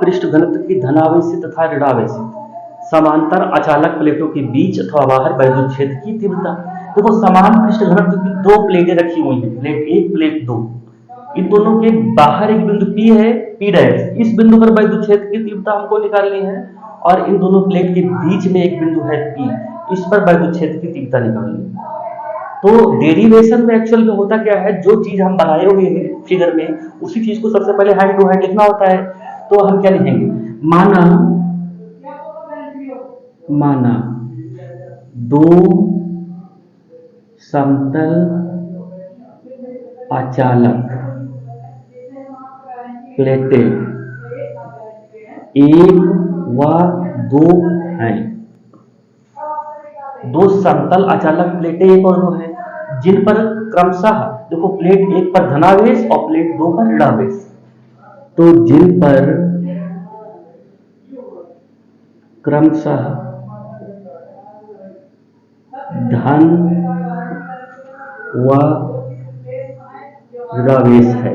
पृष्ठ घनत्व की धनावेशित तथा ऋणावेशित समांतर अचालक प्लेटों के बीच अथवा बाहर वैद्युत क्षेत्र की तीव्रता। देखो समान पृष्ठ घनत्व की दो प्लेटें रखी हुई हैं, प्लेट एक प्लेट दो, इन दोनों के बाहर एक बिंदु P है, P डैश, इस बिंदु पर वैद्युत क्षेत्र की तीव्रता हमको निकालनी है, और इन दोनों प्लेट के बीच में एक बिंदु है P, इस पर वैद्युत क्षेत्र की तीव्रता निकालनी है। तो डेरिवेशन में एक्चुअल में होता क्या है, जो चीज हम बनाए हुए हैं फिगर में, उसी चीज को सबसे पहले हैंड टू हैंड लिखना होता है। तो हम क्या लिखेंगे, माना दो समतल अचालक प्लेटें एक व दो हैं, दो समतल अचालक प्लेटें एक और दो हैं, जिन पर क्रमशः, देखो प्लेट एक पर धनावेश और प्लेट दो पर ऋणावेश, तो जिन पर क्रमशः धन व ऋणावेश है।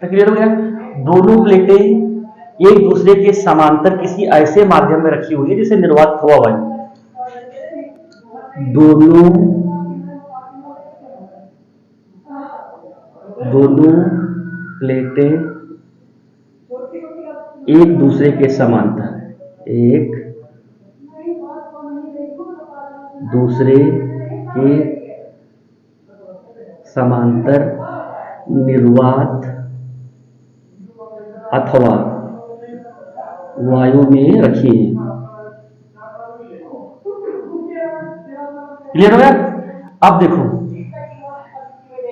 क्लियर हो गया? दोनों प्लेटें एक दूसरे के समांतर किसी ऐसे माध्यम में रखी हुई है जिसे निर्वात हुआ वायु, दोनों प्लेटें एक दूसरे के समांतर, एक दूसरे के समांतर निर्वात अथवा वायु में रखी है। क्लियर हो गया? अब देखो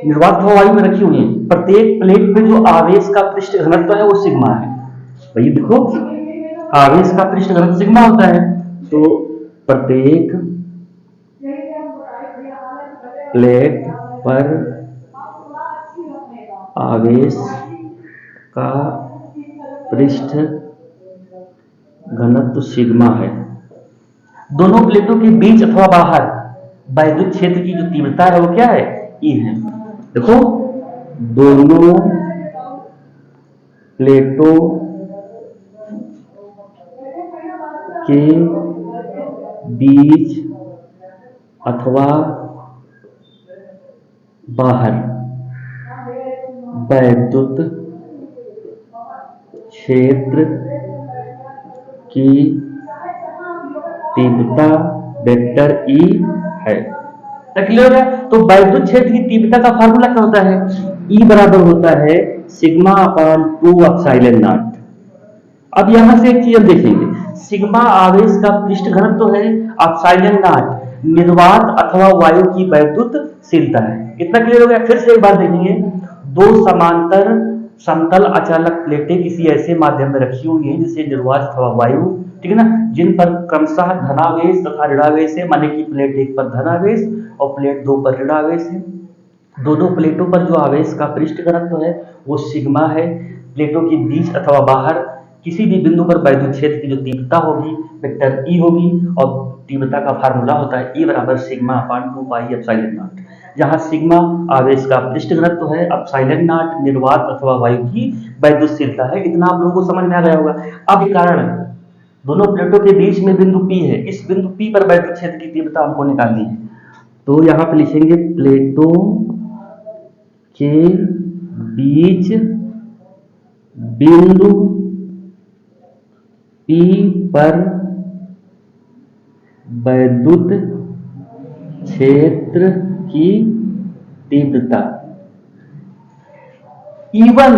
निर्वात अथवा वायु में रखी हुई है, प्रत्येक प्लेट में जो आवेश का पृष्ठ घनत्व है वो सिग्मा है। भाई देखो आवेश का पृष्ठ घनत्व सिग्मा होता है, तो प्रत्येक प्लेट पर आवेश का पृष्ठ घनत्व सिग्मा है। दोनों प्लेटों के बीच अथवा बाहर वैद्युत क्षेत्र की जो तीव्रता है वो क्या है, E है। देखो दोनों प्लेटों के बीच अथवा बाहर वैद्युत क्षेत्र की तीव्रता वेक्टर E है। क्लियर हो गया? तो वैद्युत क्षेत्र की तीव्रता का फार्मूला क्या होता है, E बराबर होता है सिग्मा अपान 2 एप्सिलॉन नॉट। अब यहां से एक चीज हम देखेंगे, सिग्मा आवेश का पृष्ठ घनत्व है, एप्सिलॉन नॉट निर्वात अथवा वायु की वैद्युतशीलता है। इतना क्लियर हो गया? फिर से एक बार देखेंगे, दो समांतर समतल अचालक प्लेटें किसी ऐसे माध्यम में रखी हुई हैं जिसे निर्वात अथवा वायु, ठीक है ना, जिन पर क्रमशः धनावेश तथा ऋणावेश है, माने कि प्लेट एक पर धनावेश और प्लेट दो पर ऋणावेश है। दोनों प्लेटों पर जो आवेश का पृष्ठ घनत्व है वो सिग्मा है। प्लेटों के बीच अथवा बाहर किसी भी बिंदु पर वैद्युत क्षेत्र की जो तीव्रता होगी वेक्टर E होगी, और तीव्रता का फार्मूला होता है E बराबर sigma upon 2 pi epsilon not, जहां सिग्मा आवेश का पृष्ठ घनत्व है, एप्सिलॉन नॉट निर्वात अथवा वायु की वैद्युतशीलता है। इतना आप लोगों को समझ में आ गया होगा। अब कारण दोनों प्लेटों के बीच में बिंदु P है, इस बिंदु P पर वैद्युत क्षेत्र की तीव्रता हमको निकालनी है, तो यहां पर लिखेंगे प्लेटों के बीच बिंदु P पर वैद्युत क्षेत्र की तीव्रता E1,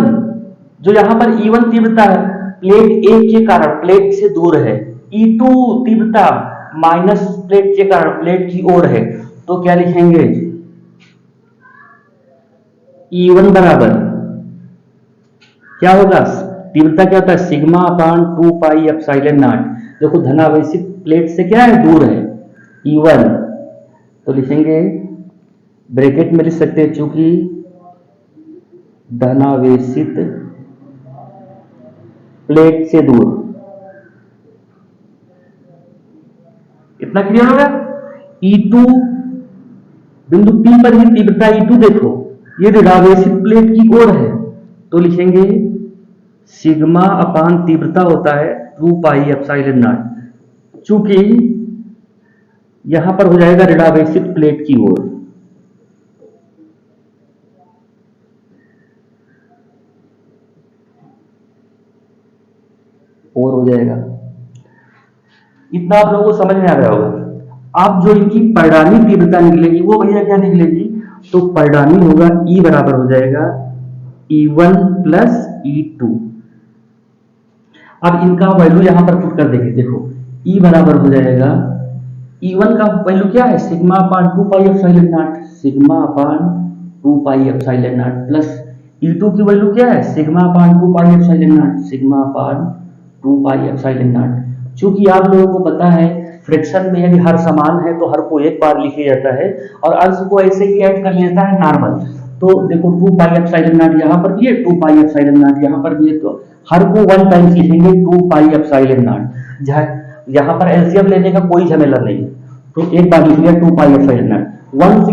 जो यहां पर E1 तीव्रता है प्लेट एक के कारण प्लेट से दूर है, E2 तीव्रता माइनस प्लेट के कारण प्लेट की ओर है, तो क्या लिखेंगे E1 बराबर क्या होगा, तीव्रता क्या होता है sigma upon 2 pi epsilon not. देखो धनावेशित प्लेट से क्या है, दूर है E1, तो लिखेंगे ब्रैकेट में लिख सकते हैं, चूंकि धनावेशित प्लेट से दूर। इतना क्लियर होगा? E2 बिंदु P पर ही तीव्रता E2 देखो, ये ऋणावेशित प्लेट की ओर है, तो लिखेंगे सिग्मा अपान तीव्रता होता है 2 पाई एप्सिलॉन नॉट, चूंकि यहां पर हो जाएगा ऋणावेशित प्लेट की ओर, और हो जाएगा। इतना आप लोगों को समझ में आ गया होगा। आप जो इनकी परिणामी तीव्रता निकलेगी वो भैया क्या निकलेगी, तो परिणामी होगा E बराबर हो जाएगा E1 प्लस E2। अब इनका वैल्यू यहां पर पुट कर देंगे, देखो E बराबर हो जाएगा, E1 का वैल्यू क्या है, sigma upon 2 pi epsilon not, sigma upon 2 pi epsilon not, plus E2 की वैल्यू क्या है, sigma upon 2 pi epsilon not, sigma upon 2 pi epsilon not. चूंकि आप लोगों को पता है फ्रैक्शन में यदि हर समान है तो हर को एक बार लिखे जाता है और अंश को ऐसे ही ऐड कर लेता है नॉर्मल। तो देखो 2 पाई एप्सिलॉन नॉट यहाँ पर भी है, 2 पाई एप्सिलॉन नॉट यहाँ पर भी है, तो हर को 1 टाइम्स लिखेंगे 2 पाई एप्सिलॉन नॉट। यहाँ पर एलसीएम लेने का कोई झमेला नहीं है, तो एक बार लिख लिया 2 pi epsilon not, 1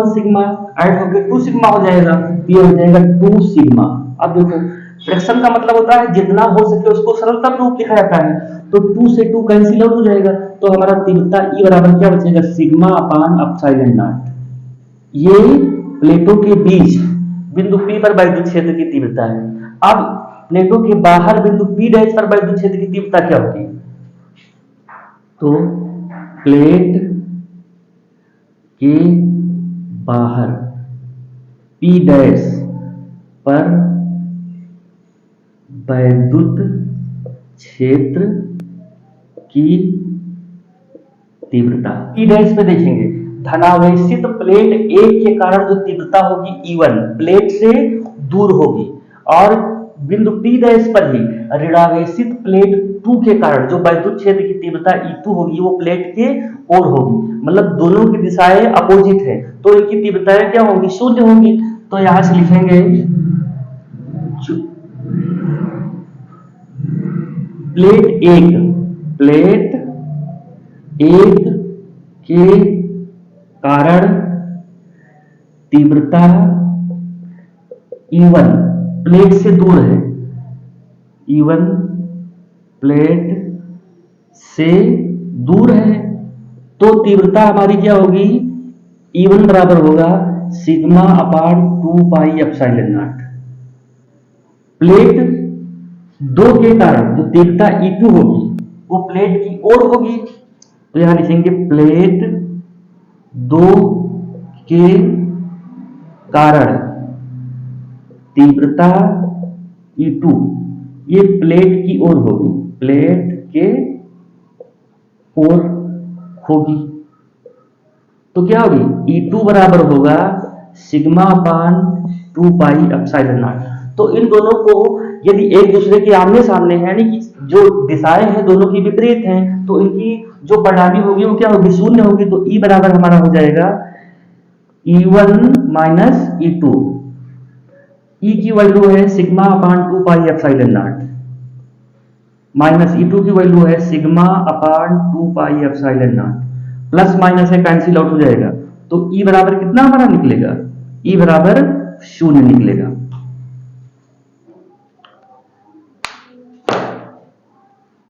sigma add होकर 2 सिग्मा हो जाएगा, ये हो जाएगा 2 सिग्मा। अब देखो फ्रैक्शन का मतलब होता है जितना हो सके उसको सरलतम रूप लिखा जाता है, तो 2 से 2 कैंसिल आउट हो जाएगा, तो हमारा तीव्रता E बराबर क्या बचेगा, सिग्मा अपान एप्सिलॉन नॉट। ये प्लेटों के बीच बिंदु P पर वैद्युत क्षेत्र की तीव्रता है। अब प्लेटों के बाहर बिंदु P डैश पर वैद्युत क्षेत्र की तीव्रता क्या होगी, तो प्लेट के बाहर P डैश पर वैद्युत क्षेत्र की तीव्रता P डैश पे देखेंगे, धनावेशित प्लेट 1 के कारण जो तीव्रता होगी E1 प्लेट से दूर होगी, और बिंदु P डैश पर ही ऋणावेशित प्लेट 2 के कारण जो वैद्युत क्षेत्र की तीव्रता E2 होगी वो प्लेट के ओर होगी, मतलब दोनों की दिशाएं अपोजिट है, तो इनकी तीव्रताएं क्या होंगी, शून्य होंगी। तो यहां से लिखेंगे प्लेट 1 के कारण तीव्रता E1 प्लेट से दूर है, E1 प्लेट से दूर है, तो तीव्रता हमारी क्या होगी, E1 बराबर होगा sigma upon 2 pi epsilon not. Plate 2 के कारण जो तीव्रता E2 होगी वो प्लेट की ओर होगी, तो यहां लिखेंगे प्लेट 2 के कारण तीव्रता E2 ये प्लेट की ओर होगी, प्लेट के ओर होगी, तो क्या होगी E2 बराबर होगा sigma upon 2 pi epsilon not. तो इन दोनों को यदि एक दूसरे के आमने सामने है, यानी कि जो दिशाएं हैं दोनों की विपरीत हैं, तो इनकी जो परिणामी होगी वो क्या होगी, शून्य होगी। तो E बराबर हमारा हो जाएगा E1 माइनस E2। E की वैल्यू है sigma upon 2 pi epsilon not, minus E2 की वैल्यू है sigma upon 2 pi epsilon not, plus minus है कैंसिल आउट हो जाएगा, तो E बराबर कितना हमारा निकलेगा, E बराबर 0 निकलेगा।